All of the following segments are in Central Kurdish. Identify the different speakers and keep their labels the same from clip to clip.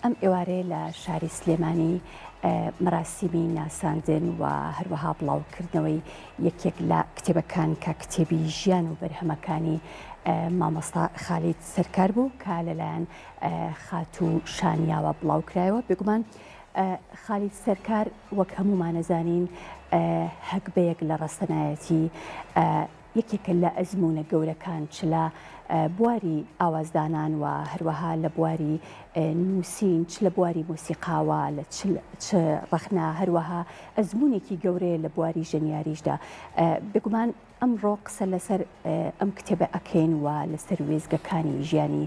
Speaker 1: ئەم ئێوارەیە لە شاری سلێمانی مەراسیمی ناساندن و هەروەها بڵاوکردنەوەی یەکێک لە کتێبەکان کە کتێبی ژیان و بەرهەمەکانی مامۆستا خالید سەرکار بوو کە لەلایەن خاتوو شانیاوە بڵاوکرایەوە. بێگومان خالید سەرکار وەک هەمومان نەزانین هەکبەیەک لە ڕستەنایەتی یەکێکە لە ئەزمونە گەورەکان چ لە بواری ئاوازدانان و هەروەها لە بواری نووسین، چ لە بواری مۆسیقاوە لە چ ڕەخنا، هەروەها ئەزمونێکی گەورەیە لە بواری ژەنیاریشدا. بێگومان ئەمڕۆ قسە لەسەر ئەم کتێبە ئەکەین و لەسەر وێزگەکانی ژیانی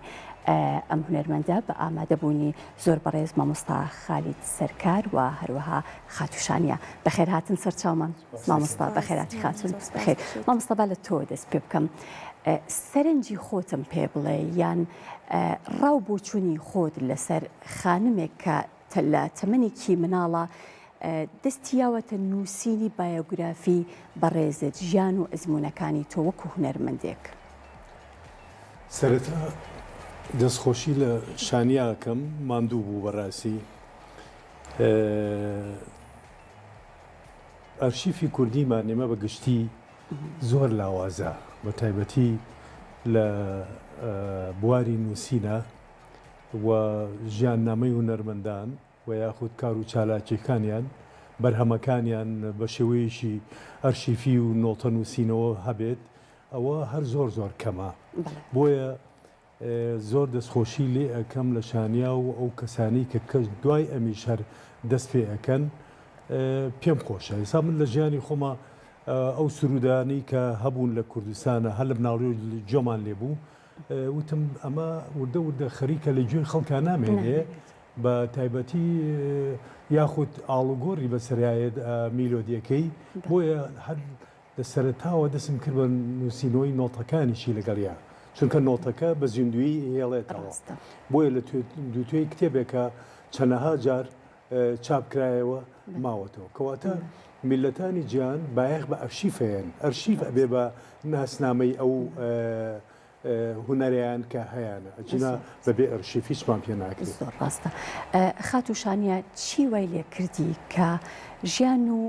Speaker 1: ئەم هونەرمەندە بە ئامادەبوونی زۆر بەڕێز مامۆستا خالید سەرکار و هەروەها خاتوو شانیا. بەخێر هاتن سەرچاومان مامۆستا، بەخێراتی خاتون بخێر. مامۆستا با لە تۆ دەست پێ بکەم، سەرنجی خۆتم پێ بڵێ یان ڕاو بۆچوونی خۆت لەسەر خانمێک کە لە تەمەنێکی مناڵە دەستیاوەتە نووسینی بایۆگرافی بەڕێزت ژیان و ئەزمونەکانی تۆ وەکو هونەرمەندێک؟
Speaker 2: سەرەتا دەستخۆشی لە شانیاکەم ماندوو بوو بەڕاستی. ئەرشیفی کوردیمان ئێمە بە گشتی زۆر لاوازە، بە تایبەتی لە بواری نووسینە و ژیاننامەی هونەرمەندان و یاخود کار و چالاکیەکانیان بەرهەمەکانیان بە شێوەیەشی ئەرشیفی و نۆتە نووسینەوە هەبێت، ئەوە هەر زۆر زۆر کەمە. بۆیە زۆر دەستخۆشی لێ ئەەکەم لە شانیا و ئەو کەسانی کە کەس دوای ئەمیش هەر دەست پێ ئەەکەن پێم خۆشە. ئێستا من لە ژیانی خۆمە ئەو سرودانی کە هەبوون لە کوردستانە هەر لە بناڵی جۆمان لێبوو، وتم ئەمە وردە وردە خەریکە لە گوێی خەڵکان نامێنێ، بە تایبەتی یاخود ئاڵوگۆڕی بەسەرایەت میلۆدیەکەی. بۆیە هەر لە سەرەتاوە دەستم کرد بە نووسینەوەی نۆتەکانیشی لەگەڵیا، چونکە نۆتەکە بە زیندوی هێڵێتەوە. بۆیە لە دوتوێی کتێبێکە چەندەها جار چاپکرایەوە ماوەتەوە، کەواتە میلەتانی گیان بایەخ بە ئەرشیفەیەن، ئەرشیف ئەبێ بە ناسنامەی ئەو هونەریان کە هەیەە، ئەجینا بەبێ ئەرشیفی هیچمان پێ ناکرێت.
Speaker 1: زۆر ڕاستە. خاتوو شانیا چی وای لێ کردی کە ژیان و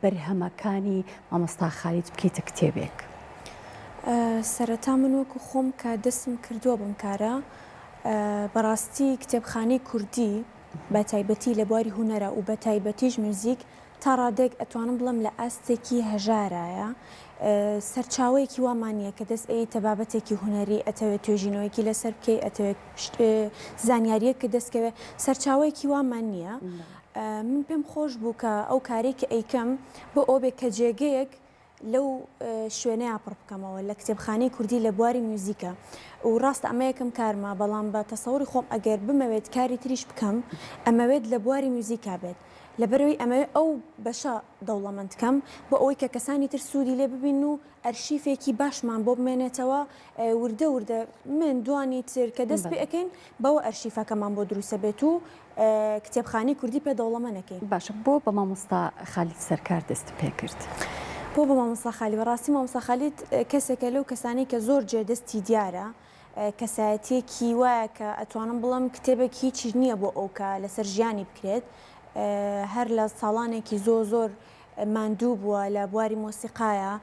Speaker 1: بەرهەمەکانی مامۆستا خالید بکەیتە کتێبێک؟
Speaker 3: سەرەتا من وەکو خۆم کە دەستم کردووە بم کارە، بەڕاستی کتێبخانەی کوردی بە تایبەتی لە بواری هونەرە و بە تایبەتیش موزیک تا ڕادێک ئەتوانم بڵم لە ئاستێکی هەژارایە، سەرچاوەیەکی وامانە کە دەست ئەیتە بابەتێکی هونەری، ئەتەوێت توێژینەوەیکی لەسەر بکەی، ئەتەوێت زانیاریەک کە دەستکەوێت، سەرچاوەیەکی وامان نییە. من پێم خۆش بوو کە ئەو کارێکی ئەیکەم بۆ ئەوبێک کە جێگەیەک لەو شوێنەیە پڕ بکەمەوە لە کتێبخانەی کوردی لە بواری موزیکە. و ڕاست ئەمە یەکەم کارمە، بەڵام بە تەسەوری خۆم ئەگەر بمەوێت کاری تریش بکەم ئەمەوێت لە بواری موزیکا بێت، لەبەرەوەی ئەمەوێت ئەو بەشە دەوڵەمەندکەم بۆ ئەوەی کە کەسانی تر سوودی لێ ببین و ئەرشیفێکی باشمان بۆ بمێنێتەوە وردە وردە من دوانی تر کە دەست پێ ئەەکەین بەوە ئەرشیفەکەمان بۆ دروستە بێت و کتێبخانەی کوردی پێ دەوڵەمەندەکەین.
Speaker 1: باشە، بۆ بە مامۆستا خالید سەرکار دەست پێ کرد؟
Speaker 3: بۆ بە مامۆستا خالید، بەڕاستی مامۆستا خالید کەسێکە لەو کەسانی کە زۆر جێدەستی دیارە، کەسایەتێکی وایە کە ئەتوانم بڵم کتێبێک هیچی نییە بۆ ئەو کە لەسەر ژیانی بکرێت. هەر لە ساڵانێکی زۆر ماندوو بووە لە بواری مۆسیقایە،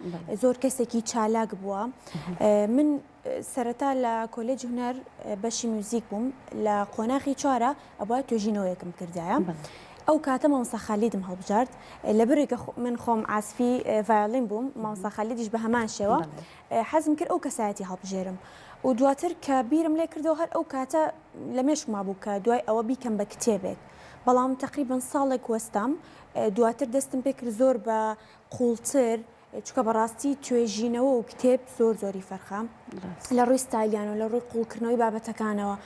Speaker 3: زۆر کەسێکی چالاک بووە. من سەرەتا لە کۆلێجی هونەر بەشی موزیک بووم، لە قۆناغی چوارە ئەوە توێژینەوەیەکم کردایە. ئەو کاتە مامۆستا خالیدم هەڵبژارد، لەبەرێکە من خۆم عازفی ڤایۆلین بووم، مامۆستا خالیدیش بە هەمان شێوە حەزم کرد ئەو کەسایەتی هەڵبژێرم. و دواتر کە بیرم لێ کردەوە هەر ئەو کاتە لە مێشکما بوو کە دوای ئەوە بیکەم بە کتێبێک، بەڵام تقریبان ساڵێک وەستام. دواتر دەستم پێ کرد زۆر بە قوڵتر، چکە بەڕاستی توێژینەوە و کتێب زۆری فەرخە لە ڕووی ستایلیان و لە ڕووی قوڵکردنەوەی بابەتەکانەوە.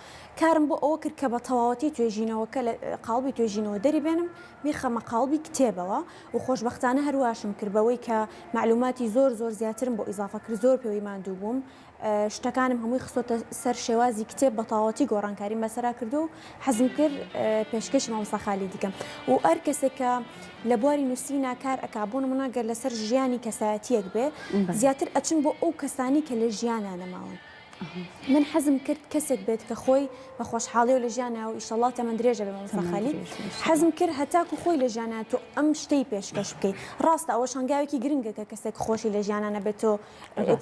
Speaker 3: کارم بۆ ئەوە کرد کە بە تەواوەتی توێژینەوەکە لە قاڵبی توێژینەوە دەری بێنم میخەمە قاڵبی کتێبەوە، و خۆشبەختانە هەرواشم کردبەوەی کە معلوماتی زۆر زیاترم بۆ ئیزافە کرد، زۆر پێوەی ماندوو بووم. شتەکانم هەمووی خستۆتە سەر شێوازی کتێب، بە تەواوەتی گۆڕانکاری بەسەرا کردو و حەزم کرد پێشکەشی مامۆستا خالید دیکەم. و هەر کەسێک کە لە بواری نووسینە کار ئەکا بۆ نمونە گەر لەسەر ژیانی کەسایەتیەک بێ، زیاتر ئەچن بۆ ئەو کەسانی کە لە ژیانە نەماون. من حەزم کرد کەسێک بێت کە خۆی بە خۆشحاڵی و لە ژیانە و ئیشەڵڵا تەمەند درێژە بێ مامۆستا خەلیل حەزم کرد هەتاکو خۆی لە ژیانە تۆ ئەم شتەی پێشکەش بکەیت ڕاستە ئەوە شەنگاوێکی گرنگە کە کەسێک خۆشی لە ژیانە بێت تۆ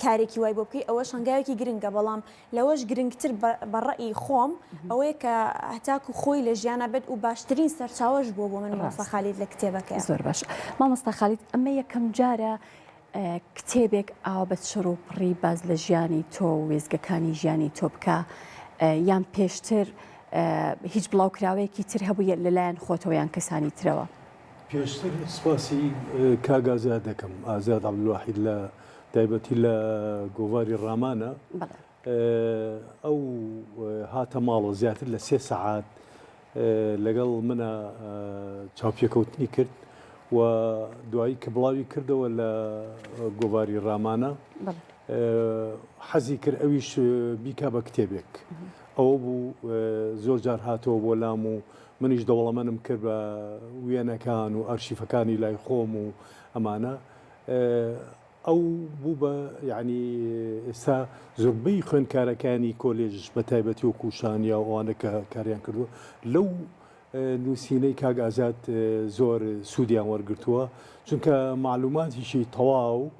Speaker 3: کارێکی وای بۆ بکەی ئەوە شەنگاوێکی گرنگە بەڵام لەوەش گرنگتر بەڕەئی خۆم ئەوەیە کە هەتاکو خۆی لە ژیانە بێت و باشترین سەرچاوەش بۆ من مامۆستا خەلیل لە کتێبەکە
Speaker 1: زۆر باش مامۆستا خەلیل ئەمە یەکەم جارە کتێبێک ئاوا بە چڕوپڕی باز لە ژیانی تۆ و وێزگەکانی ژیانی تۆ بکە یان پێشتر هیچ بڵاوکراوەیەکی تر هەبوو لەلایەن خۆتەوە یان کەسانی ترەوە
Speaker 2: پێشتر سپاسی کاگازات دەکەم ئازاد عەبدولواحید لە تایبەتی لە گۆڤاری ڕامانە ئەو هاتە ماڵەوە زیاتر لە 3 سەعات لەگەڵ منە چاوپێکەوتنی کرد و دوایی کە بڵاوی کردەوە لە گۆڤاری ڕامانە حەزی کرد ئەویش بیکا بە کتێبێک ئەوە بوو زۆر جار هاتەوە بۆ لام و منیش دەوڵەمەنم کرد بە وێنەکان و ئەرشیفەکانی لای خۆم و ئەمانە ئەو بوو بە یعنی ئێستا زۆربەی خوێندکارەکانی کۆلێژ بە تایبەتی و کوشانیا ئەوانە کە کاریان کردووە لەو نووسینەی کاگازات زۆر سوودیان وەرگرتووە چونکە معلوماتیشی تەواو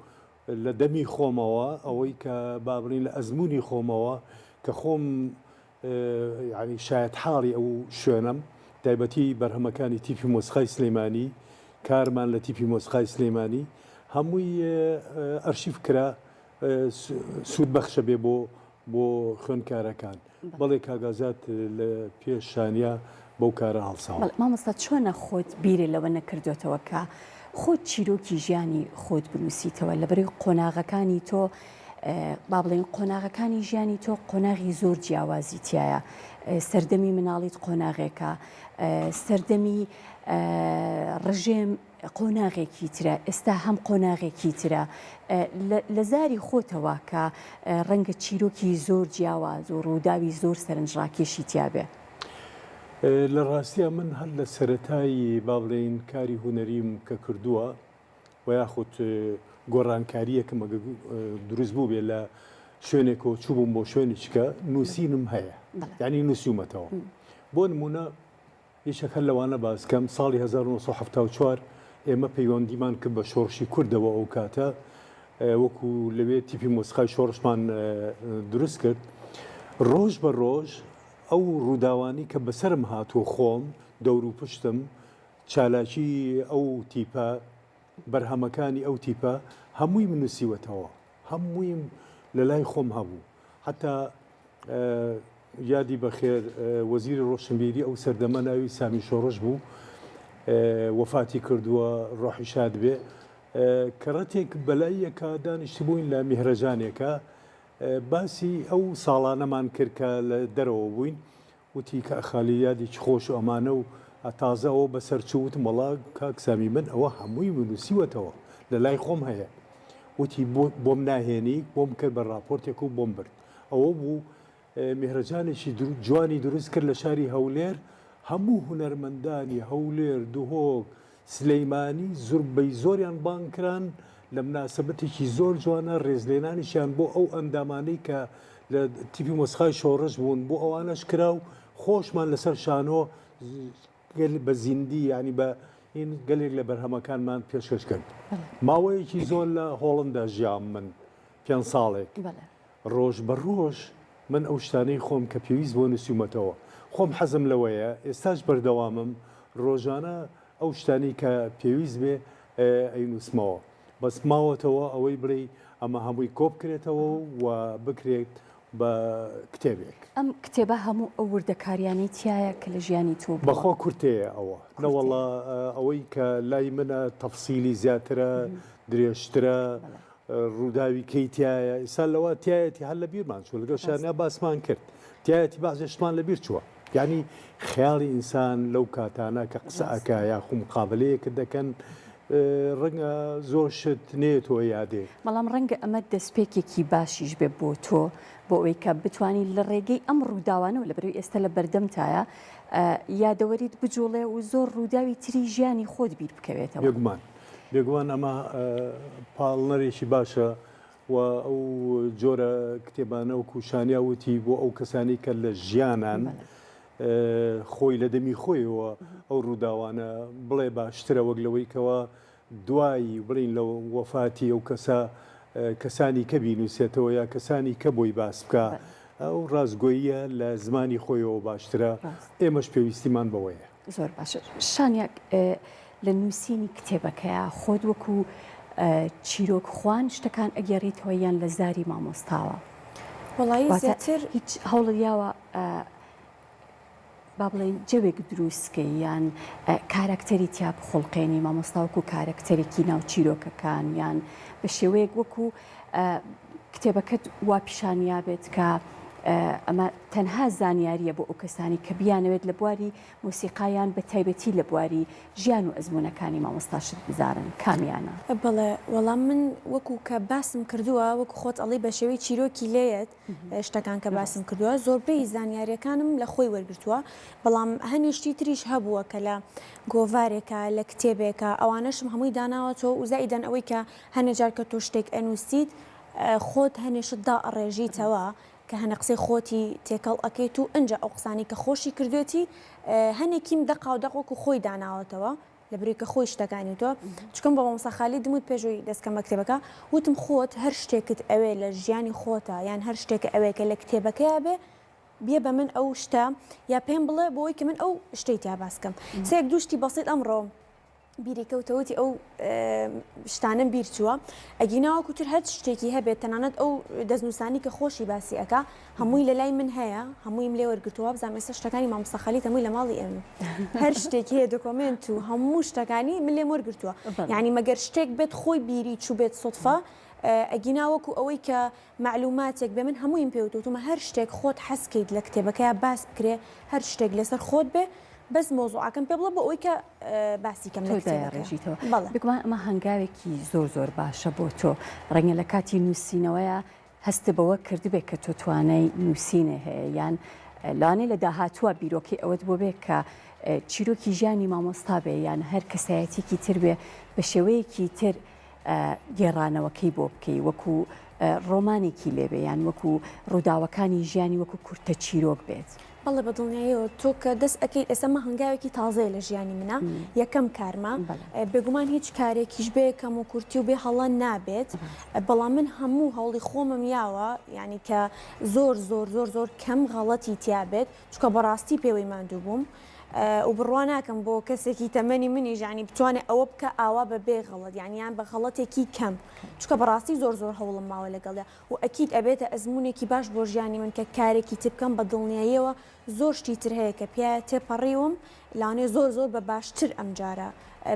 Speaker 2: لە دەمی خۆمەوە ئەوەی کە بابڕین لە ئەزمموی خۆمەوە کە خۆم ینی شاید حاڵی ئەو شوێنم تایبەتی بەرهەمەکانی تیپی مۆسخای سلەیمانی کارمان لە تیپی مۆسخای سلەیمانی هەمووی ئەرشیف کرا سوود بەخشە بێ بۆ خوێندکارەکان بەڵێ کاگازات لە پێشانیا بەو کارە هەڵساوە
Speaker 1: مامۆستا چۆنە خۆت بیرێ لەوە نەکردوێتەوە کە خۆت چیرۆکی ژیانی خۆت بنووسیتەوە لەبەری قۆناغەکانی تۆ با بڵێن قۆناغەکانی ژیانی تۆ قۆناغی زۆر جیاوازی تایە سەردەمی مناڵیت قۆناغێکە سەردەمی ڕژێم قۆناغێکی ترە ئێستا هەم قۆناغێکی ترە لە زاری خۆتەوە کە ڕەنگە چیرۆکی زۆر جیاواز و ڕووداوی زۆر سەرنجڕاکێشی تیاابێ
Speaker 2: لە ڕاستیە من هەر لە سەرەتایی با بڵێن کاری هوەریم کە کردووە و یاخود گۆڕانکاریەکەم دروست بوو بێ لە شوێنێکەوە چوو بووم بۆ شوێنێککە نووسینم هەیە یعنی نووسیومەتەوە بۆ نمونە یەکێک هەر لەوانە باسکەم ساڵی 1974 ئێمە پەیوەندیمان کرد بە شۆڕشی کوردەوە ئەو کاتە وەکو لەوێ تیپی مۆسخای شۆڕشمان دروست کرد ڕۆژ بە ڕۆژ ئەو ڕووداوانی کە بەسرم هاتووە خۆم دەور و پشتم چالاکی ئەو تیپە بەرهەمەکانی ئەو تیپە هەمووی منووسیوەتەوە هەموویم لە لای خۆم هەبوو حتا یادی بەخێر وەزیری ڕۆشنبیری ئەو سەردەمە ناوی سامی شۆڕش بوو وەفاتی کردووە ڕۆحی شاد بێ کەڕەتێک بەلاییەکە دانیشتبووین لە میهرەجانێکە باسی ئەو ساڵانەمان کرد کە لە دەرەوە بووین وتی کە ئەخالی یادی خۆش و ئەمانە و تازەەوە بەسەرچوت مەڵا کاکسامی من ئەوە هەمووی منووسیوەتەوە لە لای خۆم هەیە وتی بۆم ناهێنی بۆم کرد بە راپۆرتێک و بۆم برد ئەوە بوو میهرەجانێکی جوانی دروست کرد لە شاری هەولێر هەموو هونەرمەندانی هەولێر دوهۆک سلەیمانی زۆربەی زۆریان بانکران لە مناسبەتێکی زۆر جوانە ڕێزلێنانیشیان بۆ ئەو ئەندامانەی کە لە تیپی مۆسخای شۆڕش بوون بۆ ئەوانەش کرا و خۆشمان لەسەر شانۆ بە زیندی ینی بە این گەلێک لە بەرهەمەکانمان پێشکەش کرد ماوەیەکی زۆر لە هۆڵندا ژیام من 5 ساڵێک ڕۆژ بە ڕۆژ من ئەو شتانەی خۆم کە پێویست بۆ نووسیومەتەوە خۆم حەزم لەوەیە ئێستاش بەردەوامم ڕۆژانە ئەو شتانی کە پێویست بێ ئەینووسمەوە بەس ماوەتەوە ئەوەی بڵێ ئەمە هەمووی کۆ بکرێتەوە و بکرێت بە کتێبێک
Speaker 1: ئەم کتێبە هەموو ئەو وردەکاریانی تایە کە لە ژیانی تۆ
Speaker 2: بەخۆ کورتەیە ئەوە نەوەڵا ئەوەی کە لای منە تەفسیلی زیاترە درێژترە ڕووداوی کەیتایە ئێستا لەوە تایەتی هەر لە بیرمان چوە لەگەڵ شانیا باسمان کرد تایەتی بازێشتمان لە بیر چووە یعنی خەیاڵی ئینسان لەو کاتانە کە قسە ئەکا یاخو مقابلەیەکە دەکەن ڕەنگە زۆر شت نێتەوە یادێ
Speaker 1: بەڵام ڕەنگە ئەمە دەستپێکێکی باشیش بێ بۆ تۆ بۆ ئەوەی کە بتوانین لە ڕێگەی ئەم ڕووداوانەوە لە بەروی ئێستا لە بەردەمتایە یادەوەریت بجوڵێ و زۆر ڕووداوی تری ژیانی خۆت بیر بکەوێتەوە
Speaker 2: بێگومان ئەمە پاڵنەرێکی باشە و و ئەو جۆرە کتێبانە و کوشانیاوتی بۆ ئەو کەسانی کە لە ژیانان خۆی لە دەمی خۆیەوە ئەو ڕووداوانە بڵێ باشترە وەک لەوەی کەەوە دوایی بڵین لە وەفاتی ئەو کەسانی کە بینوسێتەوە یا کەسانی کە بۆی باس بکە ئەو ڕازگۆییە لە زمانی خۆیەوە باشترە ئێمەش پێویستیمان بەوەیە.
Speaker 1: زۆر باشە شانیاک لە نووسینی کتێبەکەیە خۆت وەکو چیرۆک خوان شتەکان ئەگەڕیتەوە یان لە زاری مامۆستاوە
Speaker 3: وڵایی زیاتر
Speaker 1: هیچ هەوڵیاوە با بڵێن جەوێک دروستکەی یان کارکتەری تیا بخۆڵقێنی مامۆستاوەکو کارکتەرێکی ناو چیرۆکەکان یان بە شێوەیەک وەکو کتێبەکەت وا پیشانیا بێت کە ئەمە تەنها زانیاریە بۆ ئەو کەسانی کە بیانەوێت لە بواری مۆسیقایان بە تایبەتی لە بواری ژیان و ئەزمونەکانی مامۆستاشت بزارن کامیانە؟
Speaker 3: بەڵێ وەڵام من وەکو کە باسم کردووە وەکو خۆت ئەڵی بە شێوەی چیرۆکی لێت شتەکان کە باسم کردووە زۆربەی زانیاریەکانم لە خۆی وەرگرتووە بەڵام هەنیشتی تریش هەبووە کە لە گۆڤارێکە لە کتێبێکە ئەوانەشم هەمووی داناوەتەوە و زائیدەن ئەوەی کە هەنێجار کە تۆ شتێک ئەنووسیت خۆت هەنێشت دا ئەڕێژیتەوە کە هەنە قسەی خۆتی تێکەڵ ئەەکەیت و ئەنج ئەو قسانی کە خۆشی کردوێتی هەنێکیم دەقا و دەقۆک و خۆی داناوەتەوە لە بریکە خۆی شتەکانی تۆ چکەم بە مامۆستا خالید دموت پێشووی دەستکەم بە کتێبەکە وتم خۆت هەر شتێکت ئەوێ لە ژیانی خۆتە یان هەر شتێک ئەوەیە لە کتێبەکەیە بێ بێ بە من ئەو شتە یا پێم بڵێ بۆی کە من ئەو شتەی تا باسکەم سێک دووشتی بەسیط ئەمڕۆ بیریکەوتەوەتی ئەو شتانم بیر چووە ئەگیناوەکوتر هەر شتێکی هەبێت تەنانەت ئەو دەستنووسانی کە خۆشی باسی ئەەکە هەمووی لە لای من هەیە هەموویم لێ وەرگتووە بزانام ئێستا شتەکانی مامۆستا خالید هەمووی لە ماڵی ئێمە هەر شتێکی هەیە دۆکۆمنت و هەموو شتەکانی من لێم وەرگتووە یعنی مەگەر شتێک بێت خۆی بیری چوو بێت سوتفە ئەگیناوەکو ئەوەی کە معلوماتێک بێ من هەموویم پێوتوتمە هەر شتێک خۆت حەسکەیت لە کتێبەکەیە باس بکرێ هەر شتێک لەسەر خۆت بێ بەس مۆزوعەکەم پێ بڵە بە ئەوی کە باسی کەم
Speaker 1: ڕێژیتەوە بگومان ئەمە هەنگاوێکی زۆر باشە بۆ تۆ ڕەنگە لە کاتی نووسینەوەیە هەست بەوە کردبێت کە تۆ توانای نووسینە هەیە یان لاانێ لە داهاتووە بیرۆکی ئەوەت بۆ بێت کە چیرۆکی ژیانی مامۆستا بێ یان هەر کەسایەتێکی تر بێ بە شێوەیەکی تر گێڕانەوەکەی بۆ بکەی وەکو ڕۆمانێکی لێبێ یان وەکو ڕووداوەکانی ژیانی وەکو کورتە چیرۆک بێت.
Speaker 3: بەڵێ بە دڵنیاییەوە تۆ کە دەست ئەەکەیت ئێسەمە هەنگاوێکی تازەیە لە ژیانی منە یەکەم کارمە بێگومان هیچ کارێکیش بێ کەم و کورتی و بێ هەڵە نابێت بەڵام من هەموو هەوڵی خۆمم یاوە ینی کە زۆر کەم غەڵەتی تیابێت چکە بەڕاستی پێوەی ماندوو بووم و بڕوا ناکەم بۆ کەسێکی تەمەنی منی ژانی بتوانێت ئەوە بکە ئاوا بە بێ غەڵەت یانیان بە غەڵەتێکی کەم چکە بەڕاستی زۆر هەوڵم ماوە لەگەڵدا و ئەکیید ئەبێتە ئەزمونێکی باش بۆ ژیانی من کە کارێکی تر بکەم بە دڵنیاییەوە زۆر شتی تر هەیە کە پێ تێپەڕیوم لاانێ زۆر بە باشتر ئەم جارە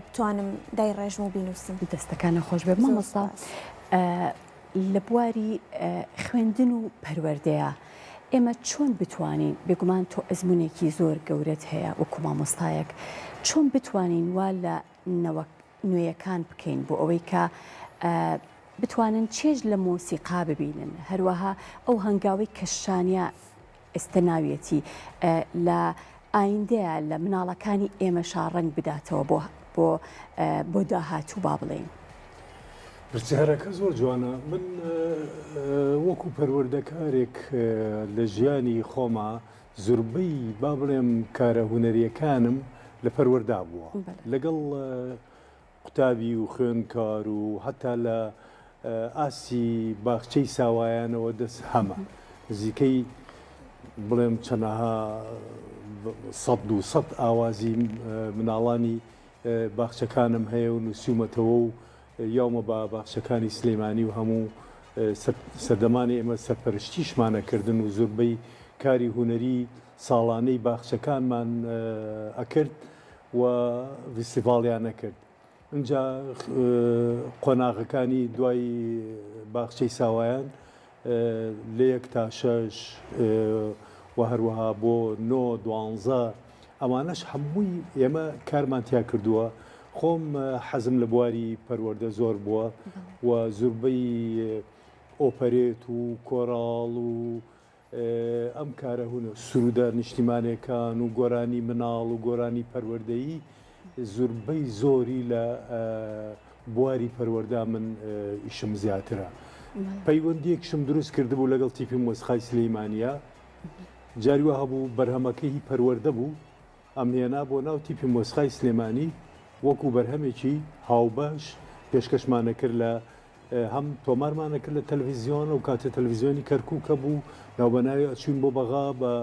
Speaker 3: بتوانم دای ڕێژم و بینوسم
Speaker 1: دەستەکانە خۆش بێ مامۆستا لە بواری خوێندن و پەروەردەیە ئێمە چۆن بتوانین بێگومان تۆ ئەزمونێکی زۆر گەورەت هەیە وەکو مامۆستایەک چۆن بتوانین وا لە نوێیەکان بکەین بۆ ئەوەی کە بتوانن چێژ لە مۆسیقا ببینن هەروەها ئەو هەنگاوی کەشانیا ئێستا ناوێتی لە ئایندەیە لە مناڵەکانی ئێمەشا ڕنگ بداتەوە بۆ داهاتوو با بڵێن.
Speaker 2: پرسیارەکە زۆر جوانە من وەکو پەروەردەکارێک لە ژیانی خۆما زۆربەی با بڵێم کارە هونەریەکانم لە پەروەردا بووە لەگەڵ قوتابی و خوێندکار و حتا لە ئاسی باخچەی ساوایانەوە دەست هەمە نزیکەی بڵێم چەنەها سەد ئاوازی مناڵانی باخچەکانم هەیە و نووسیومەتەوە و یاومە بە باخچەکانی سلەیمانی و هەموو سەردەمانی ئێمە سەرپەرشتیشمانەکردن و زۆربەی کاری هونەری ساڵانەی باخچەکانمان ئەکرد و فیستیڤاڵیان نەکرد. اینجا قۆناغەکانی دوای باخچەی ساوایان لە 1 تا 6 و هەروەها بۆ 9 12 ئەوانەش هەمووی ئێمە کارمان تیا کردووە. خۆم حەزم لە بواری پەروەردە زۆر بووە و زۆربەی ئۆپەرێت و کۆڕاڵ و ئەم کارە هونە سرودە نیشتیمانەکان و گۆرانی مناڵ و گۆرانی پەروەردەیی زۆربەی زۆری لە بواری پەروەردا من ئیشم زیاترە پەیوەندیەکشم دروست کردبوو لەگەڵ تیپی مۆسخای سلەیمانیە جاریوە هەبوو بەرهەمەکەی هی پەروەردە بوو ئەم هێنا بۆ ناو تیپی مۆسخای سلێمانی وەکو بەرهەمێکی هاوبەش پێشکەشمانە کرد لە هەم تۆمارمانە کرد لە تەلەڤیزیۆن و کاتە تەلەڤیزیۆنی کەرکووکە بوو ناوبەناوی ئەچوین بۆ بەغا بە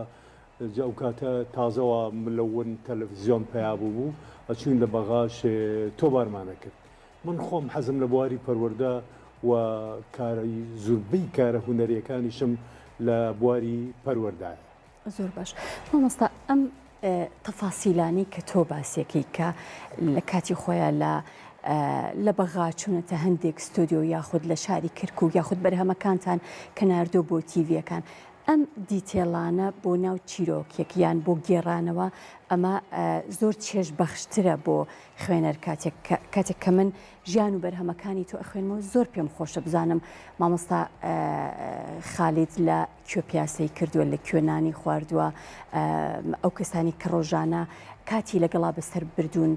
Speaker 2: ئەو کاتە تازەوە ملەون تەلەڤیزیۆن پیا بوو ئەچوین لە بەغاش تۆبارمانە کرد من خۆم حەزم لە بواری پەروەردە و کاری زوربەی کارە هونەریەکانیشم لە بواری پەروەردایە.
Speaker 1: زۆر باش مامۆستا ئەم تەفاسیلانی کە تۆ باسیەکەی کە لە کاتی خۆیان لە بەغا چوونەتە هەندێک ستۆدیۆ یاخود لە شاری کەرکووک یاخود بەرهەمەکانتان کە ناردۆ بۆ تیڤەکان ئەم دیتێڵانە بۆ ناو چیرۆکێک یان بۆ گێڕانەوە ئەمە زۆر چێژ بەخشترە بۆ خوێنەر کاتێک کە من ژیان و بەرهەمەکانی تۆ ئەخوێنمەوە زۆر پێم خۆشە بزانم مامۆستا خالید لە کوێ پیاسەی کردووە لە کوێنانی خواردووە ئەو کەسانی کە ڕۆژانە کاتی لەگەڵا بەسەر بردوون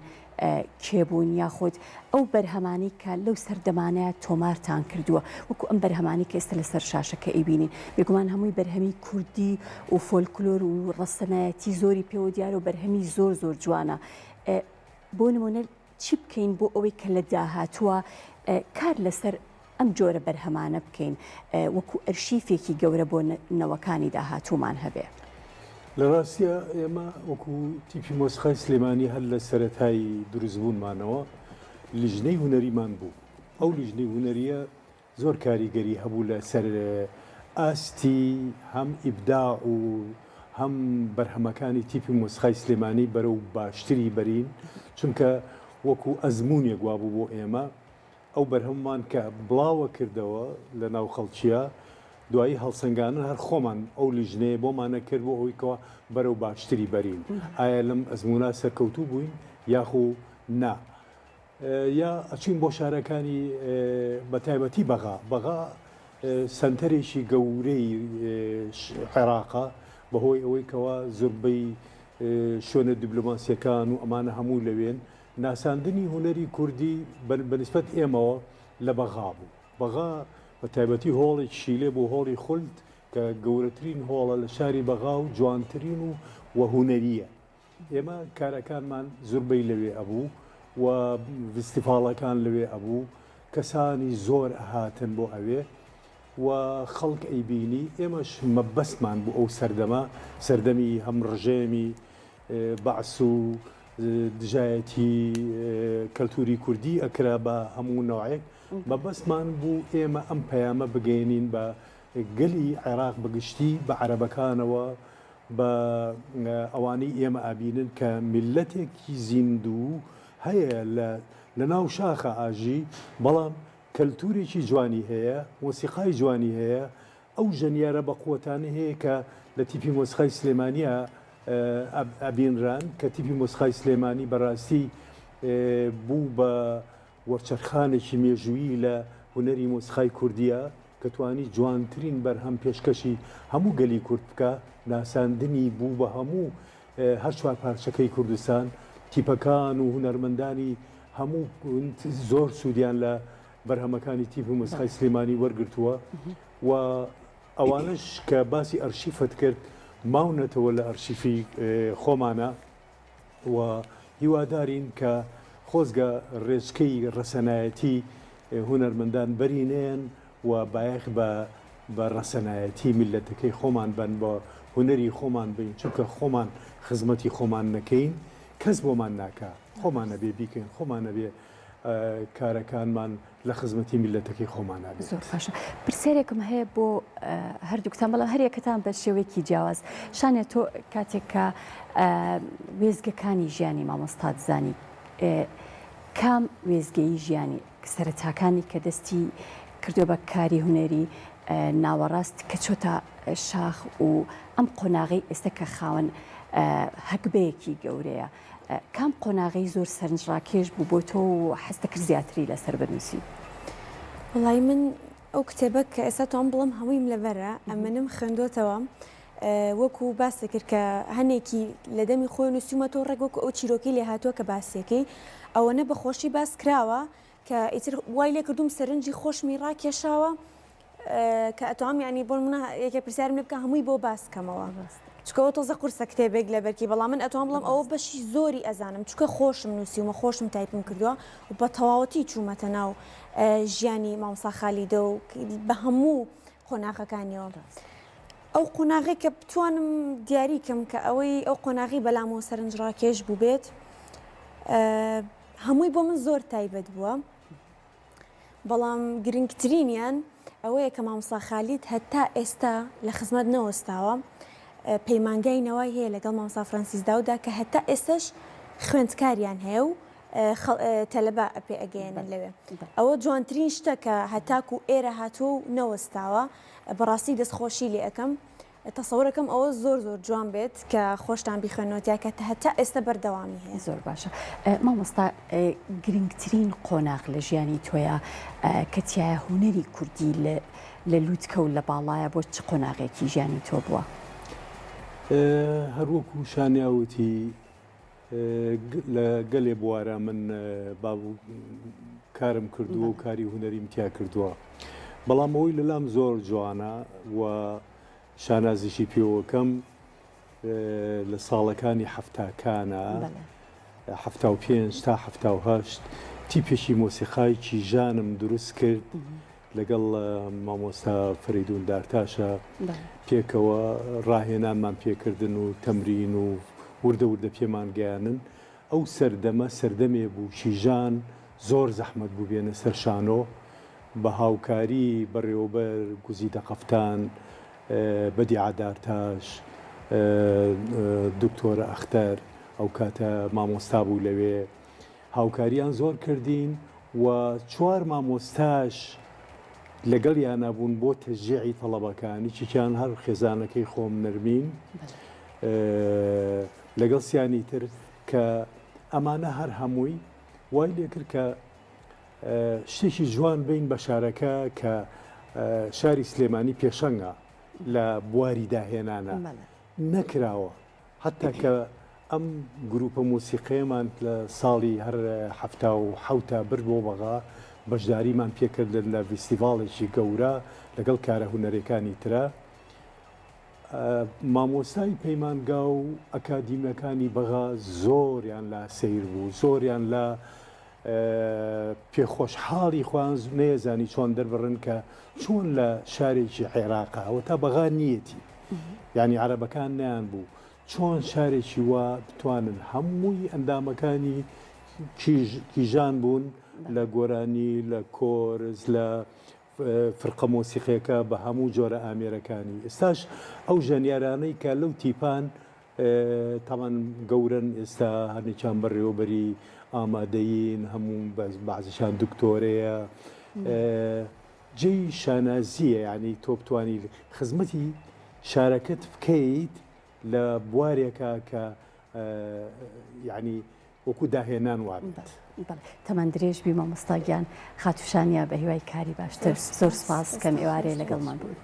Speaker 1: کێبوون یاخود ئەو بەرهەمانی کە لەو سەردەمانەیە تۆمارتان کردووە وەکو ئەم بەرهەمانی کە ئێستا لەسەر شاشەکە ئەیبینین بێگومان هەمووی بەرهەمی کوردی و فۆلکلۆر و ڕەسەنایەتی زۆری پێوە دیارە و بەرهەمی زۆر زۆر جوانە بۆ نمونە چی بکەین بۆ ئەوەی کە لە داهاتووە کار لەسەر ئەم جۆرە بەرهەمانە بکەین وەکو ئەرشیفێکی گەورە بۆ نەوەکانی داهاتوومان هەبێ.
Speaker 2: لە ڕاستیە ئێمە وەکو تیپی مۆسخای سلێمانی هەر لە سەرەتایی دروستبوونمانەوە لیژنەی هونەریمان بوو ئەو لیژنەی هونەریە زۆر کاریگەری هەبوو لە سەر ئاستی هەم ئیبداع و هەم بەرهەمەکانی تیپی مۆسخای سلێمانی بەرەو باشتری بەرین چونکە وەکو ئەزمونێک وا بوو بۆ ئێمە ئەو بەرهەممان کە بڵاوە کردەوە لە ناو خەڵکیە دوایی هەڵسەنگانە هەر خۆمان ئەو لیژنەیە بۆمانە کرد بۆ ئەوەی کەەوە بەرەو باشتری بەرین ئایا لەم ئەزمونە سەرکەوتوو بووین یاخو نا یا ئەچین بۆ شارەکانی بە تایبەتی بەغا سنتەرێکی گەورەی عێراقا بەهۆی ئەوەی کەەوە زۆربەی شوێنە دیبلۆماسیەکان و ئەمانە هەموو لەوێن ناساندنی هونەری کوردی بەنسبەت ئێمەوە لە بەغا بوو بەغا بە تایبەتی هۆڵێک شیلێ بۆ هۆڵی خولد کە گەورەترین هۆڵە لە شاری بەغا و جوانترین و وەهونەریە ئێمە کارەکانمان زۆربەی لەوێ ئەبوو و فستیڤاڵەکان لەوێ ئەبوو کەسانی زۆر ئەهاتن بۆ ئەوێ و خەڵک ئەیبینی ئێمەش مەبەستمان بوو ئەو سەردەمی هەم ڕژێمی بەعس و دژایەتی کەلتوری کوردی ئەکرا بە هەموو نەوەیەک مەبەستمان بوو ئێمە ئەم پەیامە بگەێنین بە گەلی عێراق بەگشتی بە عەرەبەکانەوە بە ئەوانەی ئێمە ئابینن کە میلەتێکی زیندوو هەیە لە ناو شاخە ئاژی بەڵام کەلتورێکی جوانی هەیە مۆسیقای جوانی هەیە ئەو ژەنیارە بە قووەتانە هەیە کە لە تیپی مۆسیقای سلێمانیە ئەبینران کە تیپی مۆسیقای سلێمانی بەڕاستی بوو بە وەرچەرخانێکی مێژووی لە هونەری مۆسیقای کوردیە کە توانی جوانترین بەرهەم پێشکەشی هەموو گەلی کورد بکە ناساندنی بوو بە هەموو هەر چوار پارچەکەی کوردستان تیپەکان و هونەرمەندانی هەموو زۆر سوودیان لە بەرهەمەکانی تیپی مۆسیقای سلێمانی وەرگرتووە و ئەوانش کە باسی ئەرشیفت کرد ماونەتەوە لە ئەرشیفی خۆمانە و هیوادارین کە خۆزگە ڕێچکەی ڕەسەنایەتی هونەرمەندان بەرینێن و بایەخ بە ڕەسەنایەتی میلەتەکەی خۆمان بن بە هونەری خۆمان بین چونکە خۆمان خزمەتی خۆمان نەکەین کەس بۆمان ناکە خۆمانە بێ بیکەین خۆمانە بێ کارەکانمان لە خزمەتی میلەتەکەی خۆمانە بێت.
Speaker 1: زۆر باشە. پرسیارێکم هەیە بۆ هەردووکتان بەڵام هەریەکەتان بە شێوەیەکی جیاواز شانێت تۆ کاتێک کە وێزگەکانی ژیانی مامۆستات زانی کام وێزگەی ژیانی سەرەتاکانی کە دەستی کردو بە کاری هونەری ناوەڕاست کە چۆتە شاخ و ئەم قۆناغی ئێستا کە خاوەن هەکبەیەکی گەورەیە کام قۆناغی زۆر سەرنجڕاکێش بوو بۆ تۆ و حەستە کرد زیاتری لەسەر بنووسی؟
Speaker 3: وڵای من ئەو کتێبە کە ئێستا تۆم بڵم هەموویم لەبەرە ئەمەنم خوێندۆتەوە وەکو باس کرد کە هەنێکی لە دەمی خۆی نووسیمەتەوە ڕێک وەکو ئەو چیرۆکی لێ هاتووە کە باسیەکەی ئەوەنە بەخۆشی باس کراوە کە ئیتر وای لێ کردوم سەرنجی خۆشمی ڕاکێشاوە کە ئەتوانم ینی بۆ منە یەکێ پرسیارم لێ بکە هەمووی بۆ باسکەمەوە چکەوە تۆزە قورسە کتێبێک لە بەرکی بەڵام من ئەتوان بڵم ئەوە بەشی زۆری ئەزانم چکە خۆشم نووسیومە خۆشم تایپم کردووە و بە تەواوەتی چوومەتە ناو ژیانی مامۆستا خالیدە و بە هەموو قۆناغەکانیەوە ئەو قۆناغی کە بتوانم دیاریکەم کە ئەوەی ئەو قۆناغی بەلامەوە سەرنجڕاکێش بوو بێت هەمووی بۆ من زۆر تایبەت بووە بەڵام گرنگترینیان ئەوەیە کە مامۆستا خالید هەتا ئێستا لە خزمەت نەوەستاوە پەیمانگای نەوای هەیە لەگەڵ مامۆستا فرانسیس داودا کە هەتا ئێستش خوێندکاریان هەیە و تەلەبە ئەپێ ئەگەیەنن لەوێ ئەوە جوانترین شتە کە هەتاکو ئێرە هاتووە و نەوەستاوە بەڕاستی دەستخۆشی لێ ئەەکەم تەسەورەکەم ئەوە زۆر زۆر جوان بێت کە خۆشتان بیخوێنەوە کە هەتا ئێستا بەردەوامی هەیە
Speaker 1: زۆر باشە مامۆستا گرنگترین قۆناغ لە ژیانی تۆیە کە تایە هوەری کوردی لە لووتکە و لە باڵایە بۆ چ قۆناغێکی ژیانی تۆ بووە
Speaker 2: هەروەکو شانیاوتی لە گەلێ بوارە من بابوو کارم کردووە و کاری هوەریم تیا کردووە بەڵام ئەوەی لەلام زۆر جوانە و شانازیشی پێوەکەم لە ساڵەکانی حەفتاکانە 75 تا 78 تیپێکی مۆسیقایکی ژانم دروست کرد لەگەڵ مامۆستا فەریدون دارتاشە پێکەوە ڕاهێنانمان پێکردن و تەمرین و وردە وردە پێمان گەیانن ئەو سەردەمە سەردەمێ بوو چیژان زۆر زەحمەت بوو بێنە سەر شانۆ بە هاوکاری بەڕێوەبەر گوزیدە قەفتان بەدی عادارتاش دکتۆرە ئەختەر ئەو کاتە مامۆستا بوو لەوێ هاوکاریان زۆر کردین و 4 مامۆستاش لەگەڵ یانابوون بۆ تەشجیعی تەڵەبەکانی چیان هەر خێزانەکەی خۆم نەرمین لەگەڵ سیانی تر کە ئەمانە هەر هەمووی وای لێ کرد کە شتێکی جوان بین بە شارەکە کە شاری سلێمانی پێشەنگە لە بواری داهێنانە نەکراوە حتا کە ئەم گروپە مۆسیقەیەمان لە ساڵی هەر هەفتا و حوتا برد بۆ بەغا بەشداریمان پێکردن لە فیستیڤاڵێکی گەورە لەگەڵ کارە هونەرەکانی ترە مامۆستای پەیمانگا و ئەکادیمیەکانی بەغا زۆریان لە سیر بوو زۆریان لە پێخۆشحاڵی خوان نێزانی چۆن دەربڕن کە چۆن لە شارێکی عێراقەوە تا بەغا نیەتی یعنی عەرەبەکان نیان بوو چۆن شارێکی وا بتوانن هەمووی ئەندامەکانی کیژان بوون لە گۆرانی لە کۆرز لە فرقە مۆسیقیەکە بە هەموو جۆرە ئامێرەکانی ئێستاش ئەو ژەنیارانەی کە لەو تیپان تاوان گەورن ئێستا هەرنێکیان بەڕێوەبەری ئامادەیین هەموو بەعزیشان دکتۆرەیە جێی شانازیە یعنی تۆ بتوانی خزمەتی شارەکەت بکەیت لە بوارێکە کە یعنی وەکو داهێنان وابێت
Speaker 1: تەمان درێژ بی مامۆستاگیان خاتوشانیا بە هیوای کاری باشتر زۆر سپاس کەم ئێوارەیە لەگەڵمان بوون